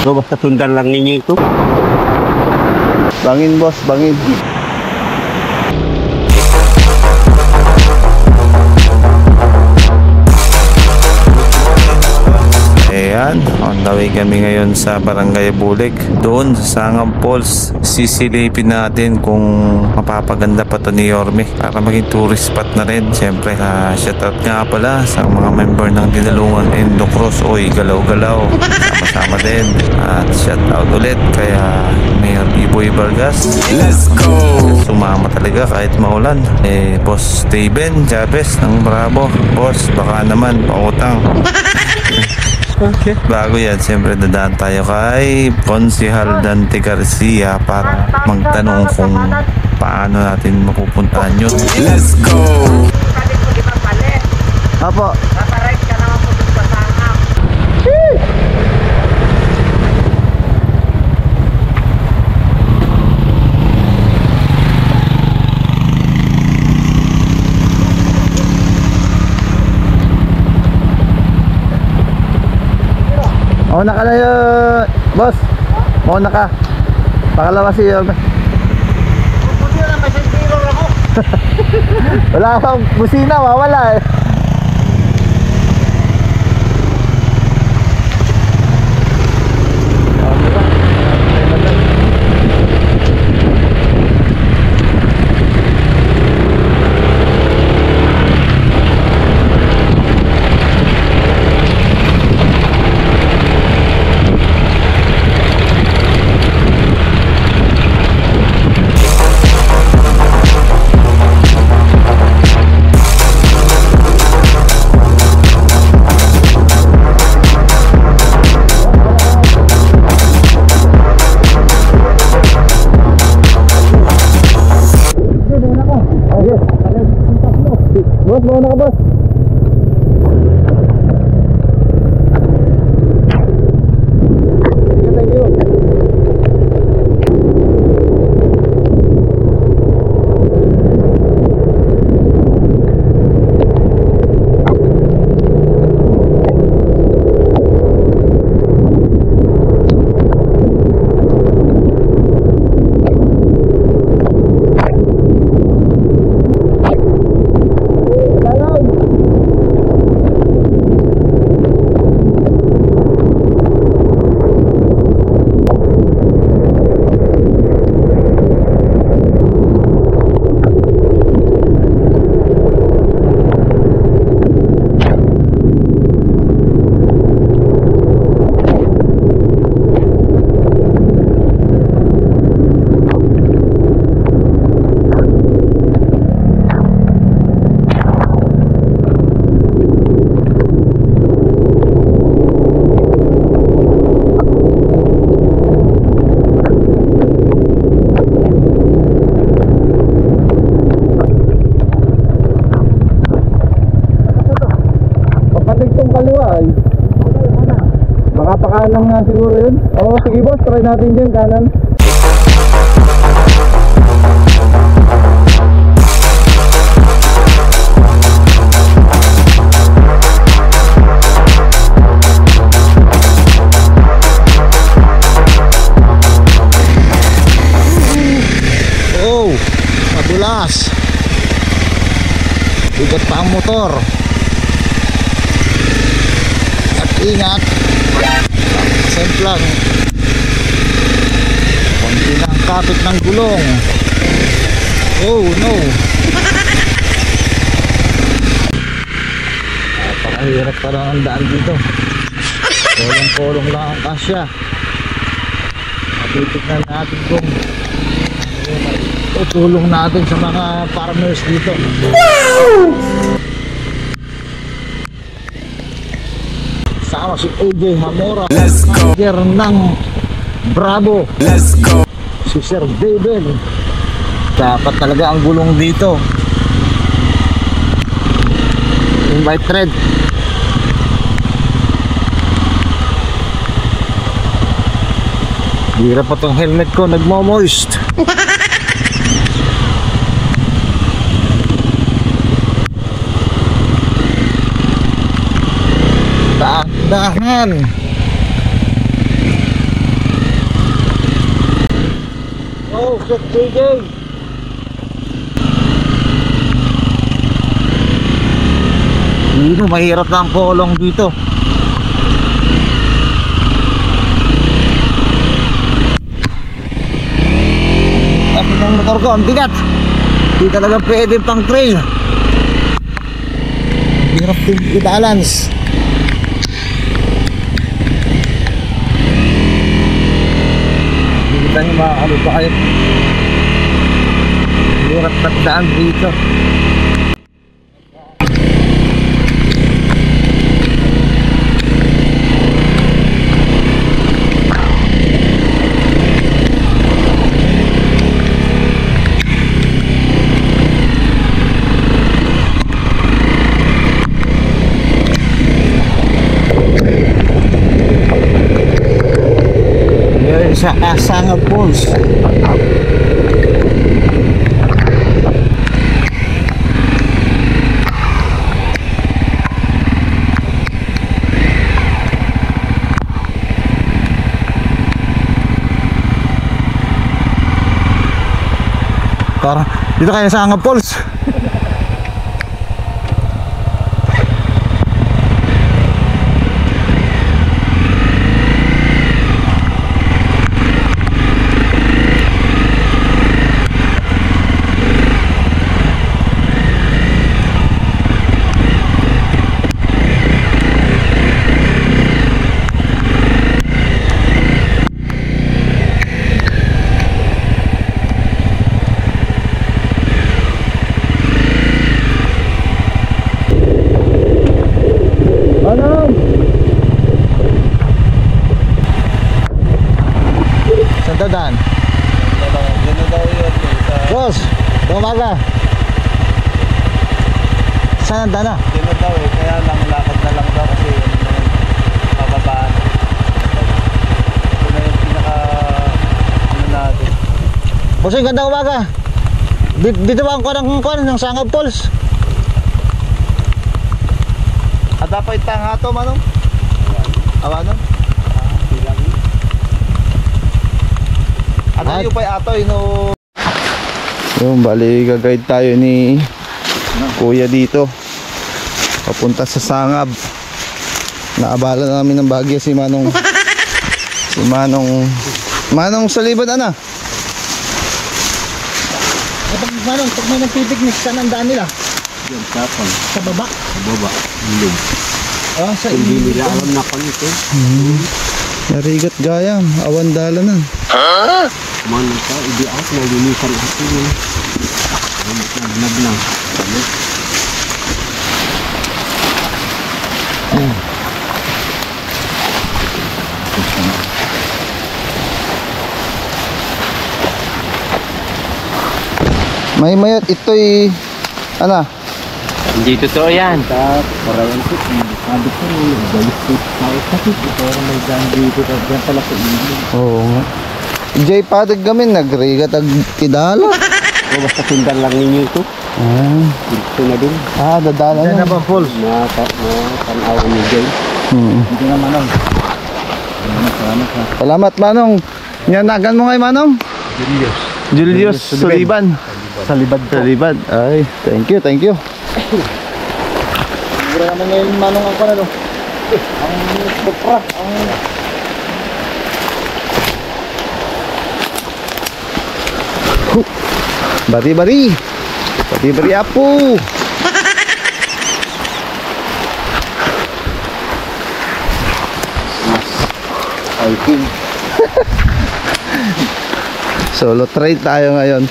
So basta sundan lang ninyo ito. Bangin boss, bangin. Ayan, on the way kami ngayon sa Barangay Bulik. Doon sa Sangam Falls, sisilipin natin kung mapapaganda pa to ni Yorme para maging tourist spot na rin. Siyempre, shoutout nga pala sa mga member ng Dinalungan Endo Cross. Oy, galaw-galaw, sama-sama din. At shoutout ulit kaya Mayor Biboy Vargas. Let's go! Sumama talaga kahit maulan. Boss Steven Chavez ng Bravo. Boss, baka naman pautang. Okay. Bago yan, siyempre dadaan tayo kay Konsehal Dante Garcia para magtanong kung paano natin mapupuntahan yun. Let's go! Apo. Paparide ka naman po sa Sangam. Mauna ka na yun, boss. Mauna ka. Pakalawa si Yorme. Buti na may sentiro ako. Wala akong busina, mawala eh. Boss, mauna ka boss. Thank you. Baka pakanan nga siguro yun. Oo, sige boss, try natin dyan, kanan. Oh, madulas. Bigat pa ang motor. Ingat, sent lang, konti ng kapit ng gulong. Oh no, napakahirap pa lang ang daan dito. Kolong-kolong lang ang kasya. Matitignan natin kung tutulong natin sa mga farmers dito. Sama si AJ Hamora. Let's go. Ng Bravo. Let's go. Si Sir David. Dapat talaga ang gulong dito. Invite thread. Hirap pa tong helmet ko, nagmo-moist. Dahan. Oh, shit, JJ. Dito, mahirap na ang kolong dito. Tapos ng motor ko, ang bigat. Hindi talaga pwede pang trail. Hirap din i-balance. Hindi tayo makakalo pa kayo. Hirap pagdaan dito. Sa Kasanga Falls. Tara, dito kayo sa Kasanga Falls. Dadaan. Ganda daw yun. Boss, umaga. Saan ang dana? Ganda daw eh. Kaya lang lakad na lang daw kasi pababaan. Ito na yung pinaka ano natin. Boss, ganda umaga. Dito ba ang kuwan ng Sangab Falls? At dapat itang ato manong? Awanon? Ano yung pa'y ato ino? Yung bali gagayad tayo ni Kuya dito papunta sa Sangab. Naabala namin ng bagya si Manong. Si Manong sa libad ana. Manong, pag may nagpipiknik, saan ang daan nila? Yan, tapon. Sa baba? Sa baba. Ilog. Ah, sa Hindi nila alam na kami ito. Narigat gayam, awan dala na. Kumano ka, hindi out, nalinisan ako yun. Naglang. May mayat ito'y ano? Hindi totoo yan. Parawan ko, sabi ko, balik ko tao kasi parang may daan dito, dyan pala sa ilog. Oo nga. Jay padag kami nagrigat ag tidala. O basta sundan lang ninyo ito. Dito na din. Dadala Dyan na. na ba Falls? Tanaw niyo dyan. Dito na Manong. Salamat Manong. Nyanagan mo ngay Manong? Julius Suliban. Sa libad Sa libad. Ay, thank you, thank you. Siguro naman ngayon Manong ang kuwan ano. Ang supra, ang... Bari-bari. Bari-bari apo. Hiking. Solo trade tayo ngayon.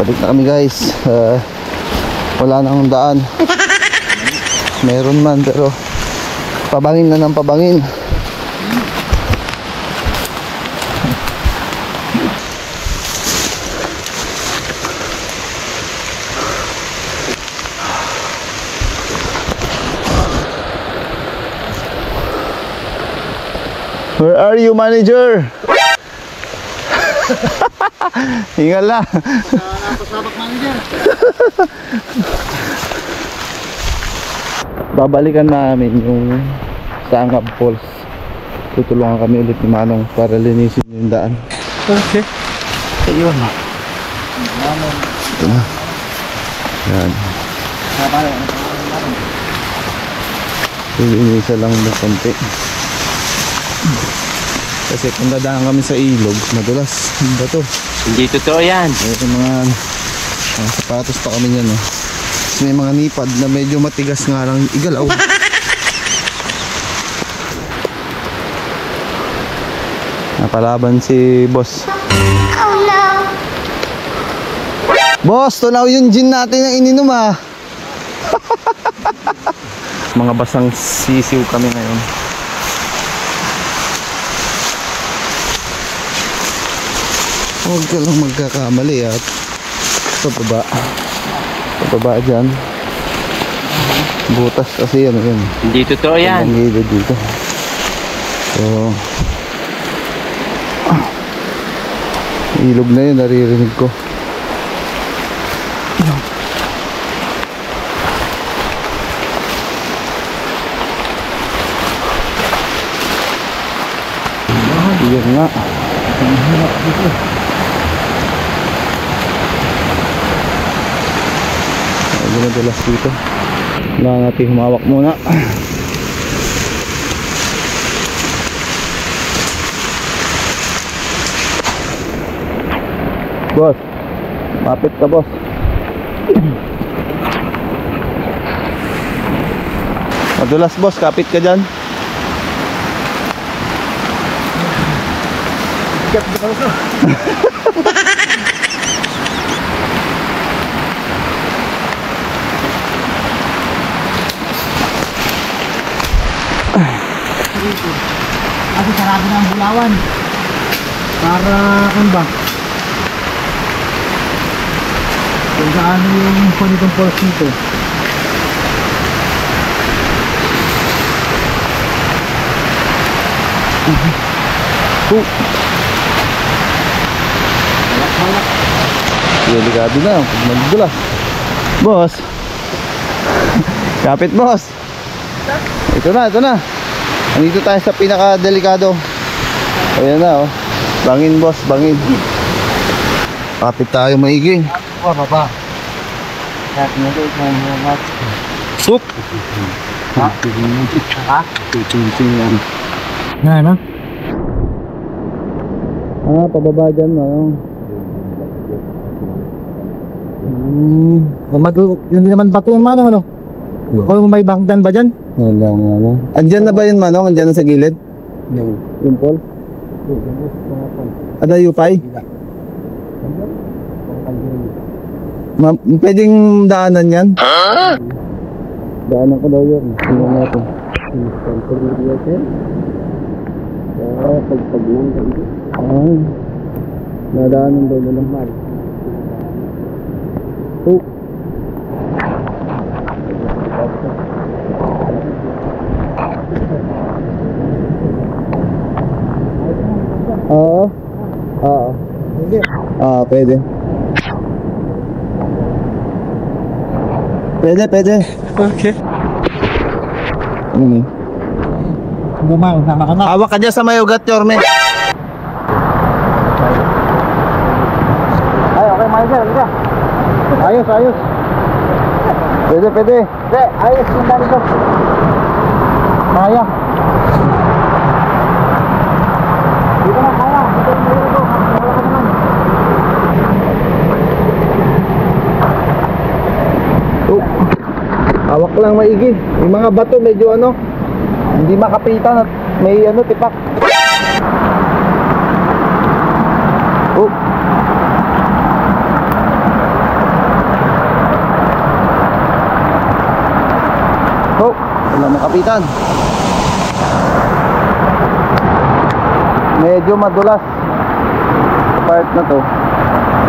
Balik na kami guys. Wala nang daan. Meron man pero pabangin na ng pabangin. Where are you, manager? Hingal na. Napasabak manager. Babalikan namin yung Sangab Falls. tutulungan kami ulit ni Manong para linisin yung daan. Okay. Ayun. Ito na. Yan. Linisan lang ng konti. Kasi kung dadaan kami sa ilog, madulas. Ano ba to? Hindi totoo yan. Ito mga sapatos pa kami yan. May mga nipad na medyo matigas nga lang igalaw. Napalaban si boss. Oh no! Boss, tunaw yung gin natin na ininom ah. Mga basang sisiw kami ngayon. Huwag ka lang magkakamali at pababa. Pababa dyan. Butas kasi yan. Hindi totoo yan. Ang gilid dito. So, ilog na yun, naririnig ko. Iyan nga. Ang hirap dito. Medyo madalas dito. Kailangan natin humawak muna. Boss, mapit ka boss. Madulas boss, kapit ka dyan. Kasi sarado na ang Bulawan. Para kung ba? Kung saan yung panitong force nito. Delikado na, magdulas. Boss. Kapit boss. Ito na. Nandito tayo sa pinaka-delikado. Ayan na oh. Bangin boss, bangin. Kapit tayo maigi. Baba. Kaya tinagay ko mga Sup. ha? Ha? Na, no? Pababa dyan ano. Yun naman bato yung manong ano? Kung may bangdan ba dyan? Wala. Andyan na ba yun manong? Andyan na sa gilid? Yung pole? Ada yupay? Pwedeng daanan yan? Daanan ko daw yun. Tingnan natin. Pagpag lang ganito. Ay. Nadaanan daw nilang mahal. Oh. Oo. Hindi. Pwede. Pwede. Okay. Ano? Bumang, sama ka na. Hawak ka dyan sa may ugat, Yorme. Ay, okay, Michael, halika. Ayos. Pwede. Hindi, ayos yung dami ko. Kaya. Dito na, kaya. Dito na, dito. Wala ka naman. Hawak lang maigi. Yung mga bato medyo ano, hindi makapitan at may ano tipak. Oh. Wala makapitan. Medyo madulas sa part na to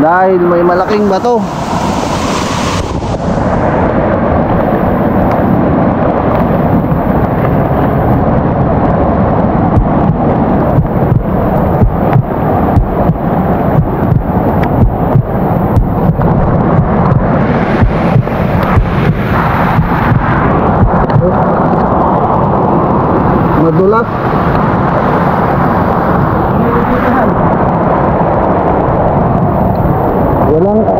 dahil may malaking bato. Madulas.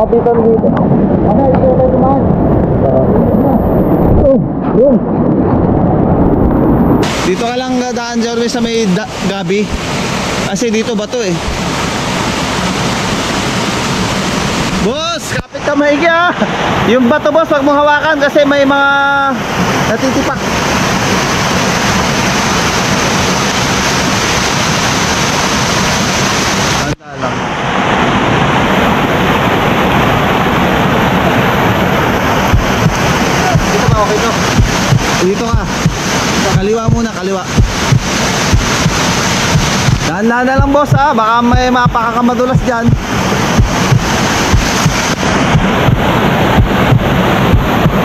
kapitan dito. Ano, ito tayo dumaan. Yun. Dito ka lang daan, Jeremy, sa may gabi. Kasi dito bato eh. Boss, kapit ka maigi ah. Yung bato boss, wag mo hawakan kasi may mga natitipak. Anda lang. Dito ba okay to? Dito ka. Kaliwa muna, kaliwa. Dahan-dahan na lang boss ah, baka may mapakakamadulas dyan.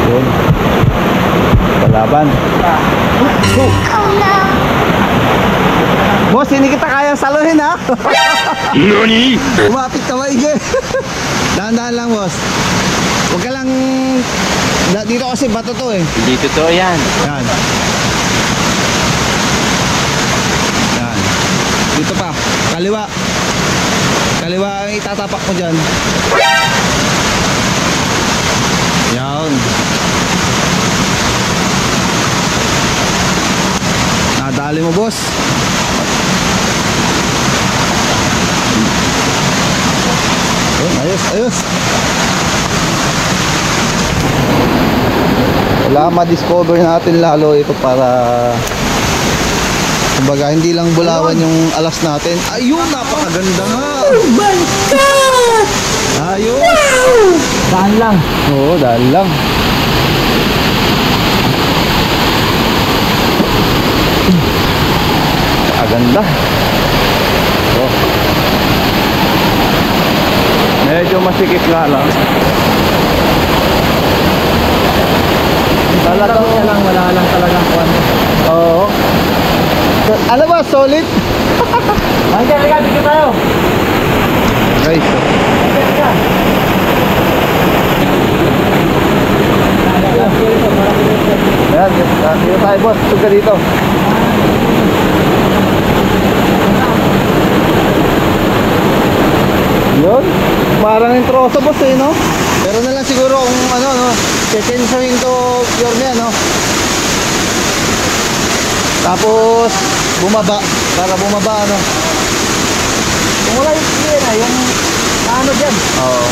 Yun. Palaban. Boss, hindi kita kayang saluhin ha. Nani? Umapit ka maigi. Dahan-dahan lang boss. Huwag ka lang. Dito kasi bato to eh. Hindi totoo yan. Yan. Yan. Dito pa. Kaliwa. Kaliwa ang itatapak mo dyan. Yan. Nadali mo boss. Ayos, ayos. Wala ma-discover natin lalo ito para kumbaga hindi lang bulawan yung alas natin. Ayun, napakaganda nga. Oh my God! Ayun. Daan lang. Oo, daan lang. Aganda. Oh. Medyo masikip nga lang. Talagang wala lang talagang kuwan. Oo. Ano ba, solid? Hanggang ligat dito tayo. Guys. Yan, dito tayo boss. Tuga dito. Yun. Parang yung troso boss eh, no? Pero na lang siguro kung ano, no? Kekensahin to Yorme, no? Tapos bumaba, para bumaba, ano? Kung wala yung clear, yung ano dyan. Oo.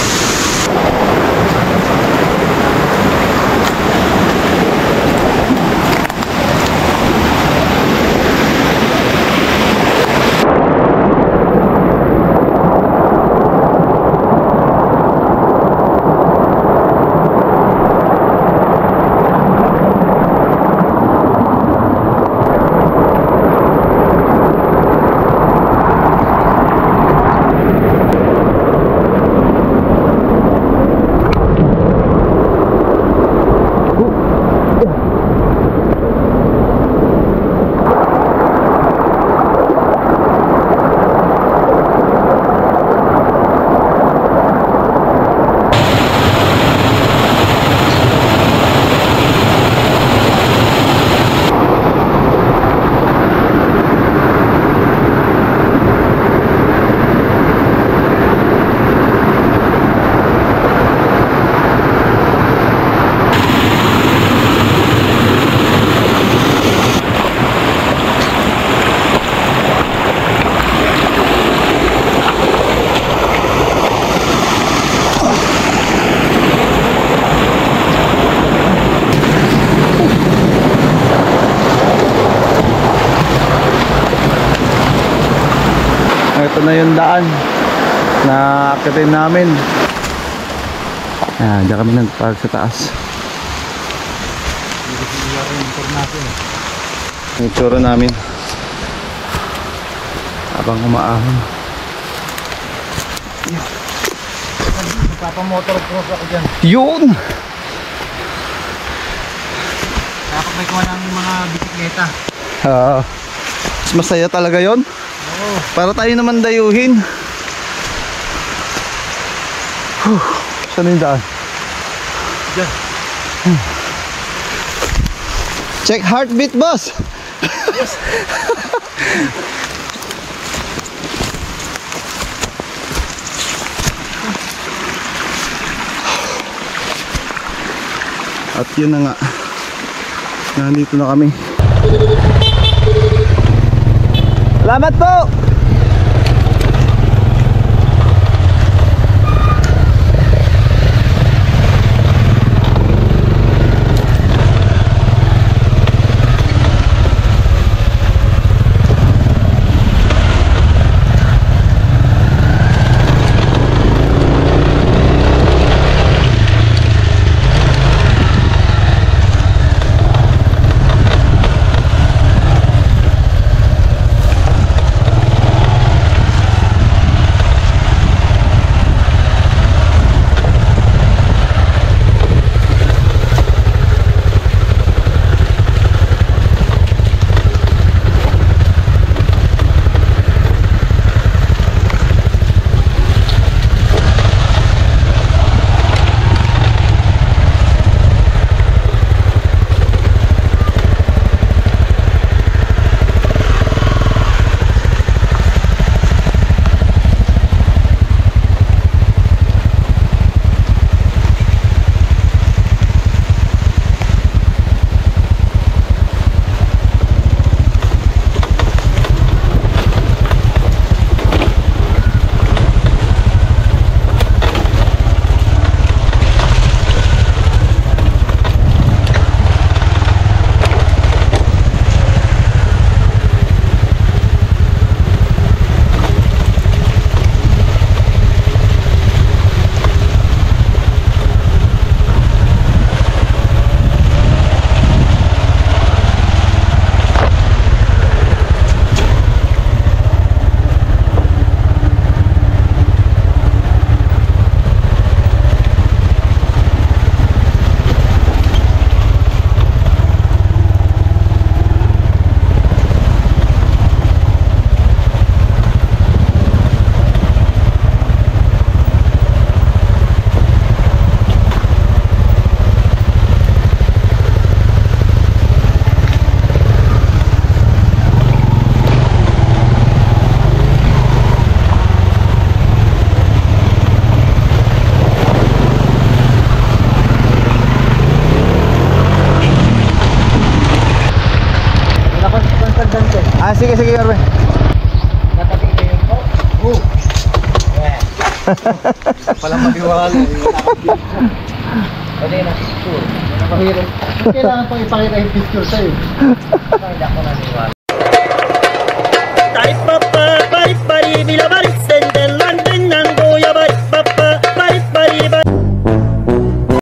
Ito na yung daan na akitin namin. Ayan, diyan kami nagpark sa taas. Yung tsura namin habang umaahon. Nagpapamotor cross ako dyan. Yun! Dapat may kuha ng mga bisikleta. Mas masaya talaga yon. Para tayo naman dayuhin. Saan yung daan? Diyan. Check heartbeat, boss. Yes. At yun na nga, nandito na kami. Salamat po! Sige, sige, Arbe. Palang mag-iwala. Pwede na, sure. Kailangan pang ipakita yung picture sa'yo. Hindi ako naniwala.